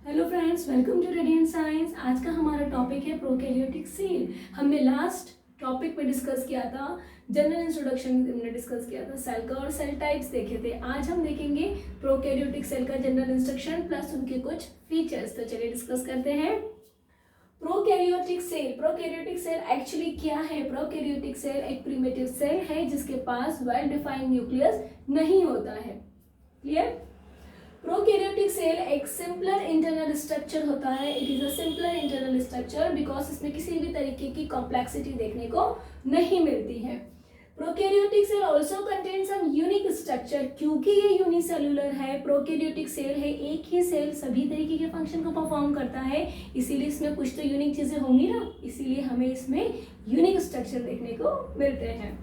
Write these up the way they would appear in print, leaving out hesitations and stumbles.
Hello friends, welcome to radiant science. आज का हमारा टॉपिक है प्रोकैरियोटिक सेल। हमने लास्ट टॉपिक पे डिस्कस किया था, जनरल इंट्रोडक्शन हमने डिस्कस किया था सेल का और सेल टाइप्स देखे थे। आज हम देखेंगे प्रोकैरियोटिक सेल का जनरल इंस्ट्रक्शन प्लस उनके कुछ फीचर्स। तो चलिए डिस्कस करते हैं। प्रोकैरियोटिक सेल एक्चुअली क्या है? प्रोकैरियोटिक सेल एक प्रिमिटिव सेल है जिसके पास वेल डिफाइंड न्यूक्लियस नहीं होता है। क्लियर? प्रोकैरियोटिक सेल एक सिंपलर इंटरनल स्ट्रक्चर होता है। It is a simpler internal structure because इसमें किसी भी तरीके की कॉम्प्लेक्सिटी देखने को नहीं मिलती है। Prokaryotic cell also contain some unique structure. क्योंकि ये यूनिसेलुलर है, प्रोकैरियोटिक सेल है, एक ही सेल सभी तरीके के फंक्शन को परफॉर्म करता है, इसीलिए इसमें कुछ तो यूनिक चीजें होंगी ना, इसीलिए हमें इसमें यूनिक स्ट्रक्चर देखने को मिलते हैं।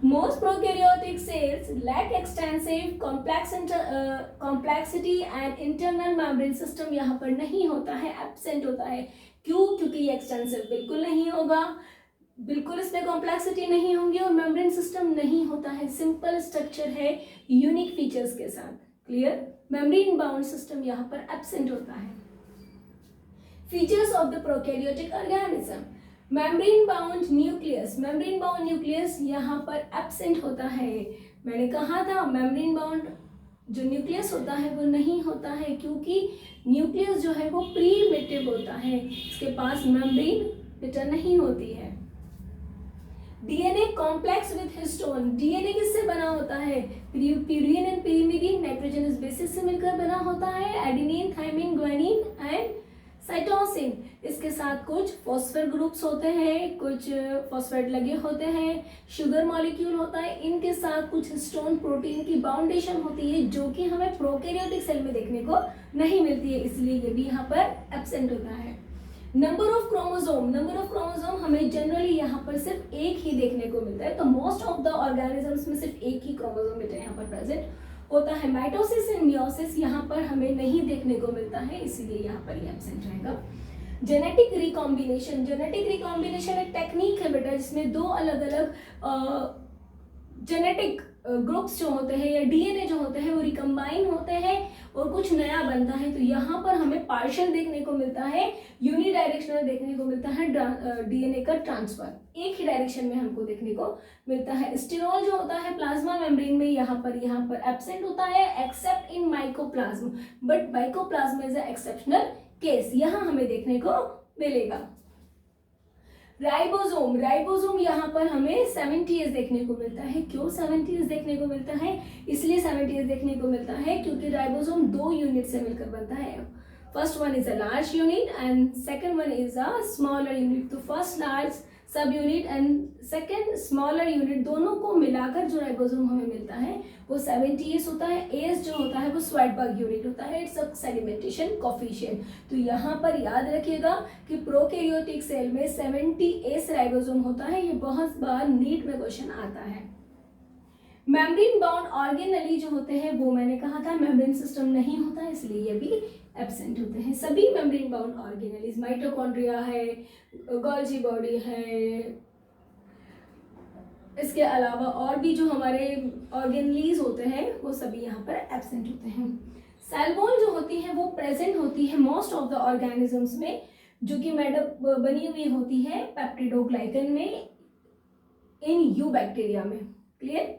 Most prokaryotic cells lack extensive complexity and internal membrane system यहाँ पर नहीं होता है, एब्सेंट होता है। क्यों? क्योंकि ये एक्सटेंसिव बिल्कुल नहीं होगा, बिल्कुल इसमें कॉम्प्लेक्सिटी नहीं होंगी और मेम्ब्रेन सिस्टम नहीं होता है। सिंपल स्ट्रक्चर है यूनिक फीचर्स के साथ। क्लियर? मेम्ब्रेन बाउंड सिस्टम यहाँ पर एब्सेंट होता है। Features of the prokaryotic organism. Membrane bound nucleus यहाँ पर एब्सेंट होता है। मैंने कहा था मेम्ब्रेन बाउंड जो न्यूक्लियस होता है वो नहीं होता है, क्योंकि न्यूक्लियस जो है वो प्रीमिटिव होता है, इसके पास मेम्ब्रेन पैटर्न नहीं होती है। DNA complex with histone. DNA किससे बना होता है? pyridine and pyrimidine nitrogenous bases से मिलकर बना होता है। Adenine, thymine, guanine and cytosine. इसके साथ कुछ फॉस्फेट ग्रुप्स होते हैं, कुछ फॉस्फेट लगे होते हैं, शुगर मॉलिक्यूल होता है, इनके साथ कुछ हिस्टोन प्रोटीन की बाउंडेशन होती है जो कि हमें प्रोकैरियोटिक सेल में देखने को नहीं मिलती है, इसलिए ये भी यहाँ पर एब्सेंट होता है। नंबर ऑफ क्रोमोसोम हमें जनरली यहाँ पर सिर्फ एक ही देखने को मिलता है, तो मोस्ट ऑफ द ऑर्गेनिजम्स में सिर्फ एक ही क्रोमोसोम बेटा यहाँ पर प्रेजेंट होता है। माइटोसिस एंड मियोसिस यहाँ पर हमें नहीं देखने को मिलता है, इसीलिए यहाँ पर ये एब्सेंट रहेगा। जेनेटिक रिकॉम्बिनेशन एक टेक्निक है बेटा, जिसमें दो अलग अलग जेनेटिक ग्रुप्स जो होते हैं या डीएनए जो होते हैं वो रिकम्बाइन होते हैं और कुछ नया बनता है। तो यहाँ पर हमें पार्शियल देखने को मिलता है, यूनिडायरेक्शनल देखने को मिलता है डीएनए का ट्रांसफर, एक ही डायरेक्शन में हमको देखने को मिलता है। स्टेरॉल जो होता है प्लाज्मा मेम्ब्रेन में यहाँ पर एब्सेंट होता है accept in mycoplasma, but mycoplasma is a exceptional case, यहाँ हमें देखने को मिलेगा। राइबोसोम यहाँ पर हमें 70s देखने को मिलता है। क्यों 70s देखने को मिलता है? इसलिए 70s देखने को मिलता है क्योंकि राइबोसोम दो यूनिट से मिलकर बनता है। First one is a large unit and second one is a smaller unit. तो first large sub unit and second smaller unit दोनों को मिलाकर जो राइबोसोम हमें मिलता है वो 70s होता है। एस जो होता है वो स्वाइटबर्ग यूनिट होता है, इट्स अ सेडिमेंटेशन कोफिशिएंट। तो यहाँ पर याद रखिएगा कि प्रोकैरियोटिक सेल में 70s राइबोसोम होता है, ये बहुत बार नीट में क्वेश्चन आता है। मेम्ब्रेन बाउंड ऑर्गेनेली जो होते हैं वो मैंने कहा था मेम्ब्रेन सिस्टम नहीं होता है, इसलिए ये भी एब्सेंट होते हैं। सभी मेम्ब्रेन बाउंड ऑर्गेनेलीज, माइटोकॉन्ड्रिया है, गोल्जी बॉडी है, इसके अलावा और भी जो हमारे ऑर्गेनेलीज होते हैं वो सभी यहाँ पर एब्सेंट होते हैं। सेल वॉल जो होती है वो प्रेजेंट होती है मोस्ट ऑफ द ऑर्गेनिजम्स में, जो कि मेडअप बनी हुई होती है पेप्टिडोग्लाइकन में, इन यू बैक्टीरिया में। क्लियर?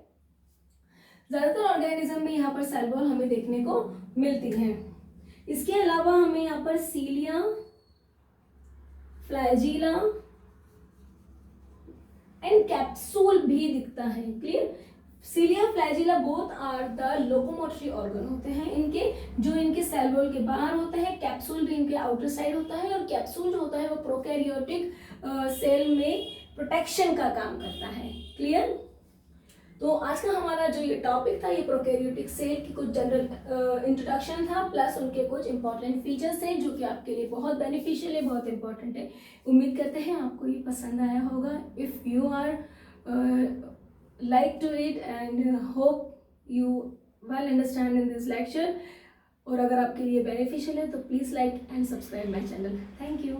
ज्यादातर ऑर्गेनिज्म में यहाँ पर सेल वॉल हमें देखने को मिलती है। इसके अलावा हमें यहाँ पर सीलिया, फ्लैजिला एंड कैप्सूल भी दिखता है। Clear? Cilia, flagella both are the locomotory organ होते हैं इनके, जो इनके सेल वॉल के बाहर होते हैं। कैप्सूल भी इनके आउटर साइड होता है और कैप्सूल जो होता है वो प्रोकैरियोटिक सेल में प्रोटेक्शन का काम करता है। क्लियर? तो आज का हमारा जो ये टॉपिक था ये प्रोकैरियोटिक सेल की कुछ जनरल इंट्रोडक्शन था प्लस उनके कुछ इंपॉर्टेंट फीचर्स हैं जो कि आपके लिए बहुत बेनिफिशियल है, बहुत इंपॉर्टेंट है। उम्मीद करते हैं आपको ये पसंद आया होगा। If you are like to it and hope you well understand in this lecture, और अगर आपके लिए बेनिफिशियल है तो please like and subscribe my channel. Thank you.